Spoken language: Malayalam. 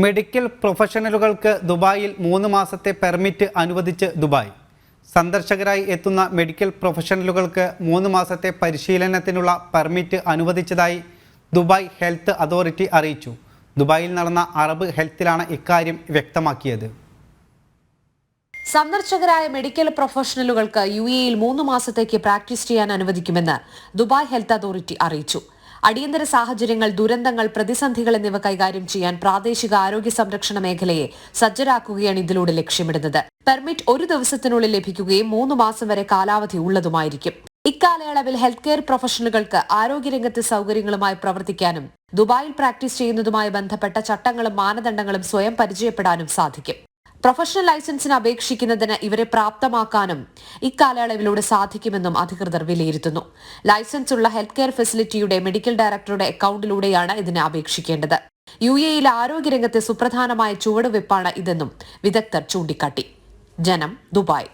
മെഡിക്കൽ പ്രൊഫഷണലുകൾക്ക് ദുബായിൽ 3 മാസത്തെ പെർമിറ്റ് അനുവദിച്ച് ദുബായ്. സന്ദർശകരായി എത്തുന്ന മെഡിക്കൽ പ്രൊഫഷണലുകൾക്ക് 3 മാസത്തെ പരിശീലനത്തിനുള്ള പെർമിറ്റ് അനുവദിച്ചതായി ദുബായ് ഹെൽത്ത് അതോറിറ്റി അറിയിച്ചു. ദുബായിൽ നടന്ന അറബ് ഹെൽത്തിലാണ് ഇക്കാര്യം വ്യക്തമാക്കിയത്. സന്ദർശകരായ മെഡിക്കൽ പ്രൊഫഷണലുകൾക്ക് UAE-യിൽ 3 മാസത്തേക്ക് പ്രാക്ടീസ് ചെയ്യാൻ അനുവദിക്കുമെന്ന് ദുബായ് ഹെൽത്ത് അതോറിറ്റി അറിയിച്ചു. അടിയന്തര സാഹചര്യങ്ങൾ, ദുരന്തങ്ങൾ, പ്രതിസന്ധികൾ എന്നിവ കൈകാര്യം ചെയ്യാൻ പ്രാദേശിക ആരോഗ്യ സംരക്ഷണ മേഖലയെ സജ്ജരാക്കുകയാണ് ഇതിലൂടെ ലക്ഷ്യമിടുന്നത്. പെർമിറ്റ് ഒരു ദിവസത്തിനുള്ളിൽ ലഭിക്കുകയും 3 മാസം വരെ കാലാവധി ഉള്ളതുമായിരിക്കും. ഇക്കാലയളവിൽ ഹെൽത്ത് കെയർ പ്രൊഫഷണലുകൾക്ക് ആരോഗ്യരംഗത്ത് സൗകര്യങ്ങളുമായി പ്രവർത്തിക്കാനും ദുബായിൽ പ്രാക്ടീസ് ചെയ്യുന്നതുമായി ബന്ധപ്പെട്ട ചട്ടങ്ങളും മാനദണ്ഡങ്ങളും സ്വയം പരിചയപ്പെടാനും സാധിക്കും. പ്രൊഫഷണൽ ലൈസൻസിന് അപേക്ഷിക്കുന്നതിന് ഇവരെ പ്രാപ്തമാക്കാനും ഇക്കാലയളവിലൂടെ സാധിക്കുമെന്നും അധികൃതർ വിലയിരുത്തുന്നു. ലൈസൻസ് ഉള്ള ഹെൽത്ത് കെയർ ഫെസിലിറ്റിയുടെ മെഡിക്കൽ ഡയറക്ടറുടെ അക്കൌണ്ടിലൂടെയാണ് ഇതിന് അപേക്ഷിക്കേണ്ടത്. UAE-യിലെ ആരോഗ്യരംഗത്തെ സുപ്രധാനമായ ചുവടുവെപ്പാണ് ഇതെന്നും വിദഗ്ധർ ചൂണ്ടിക്കാട്ടി. ജനം, ദുബായ്.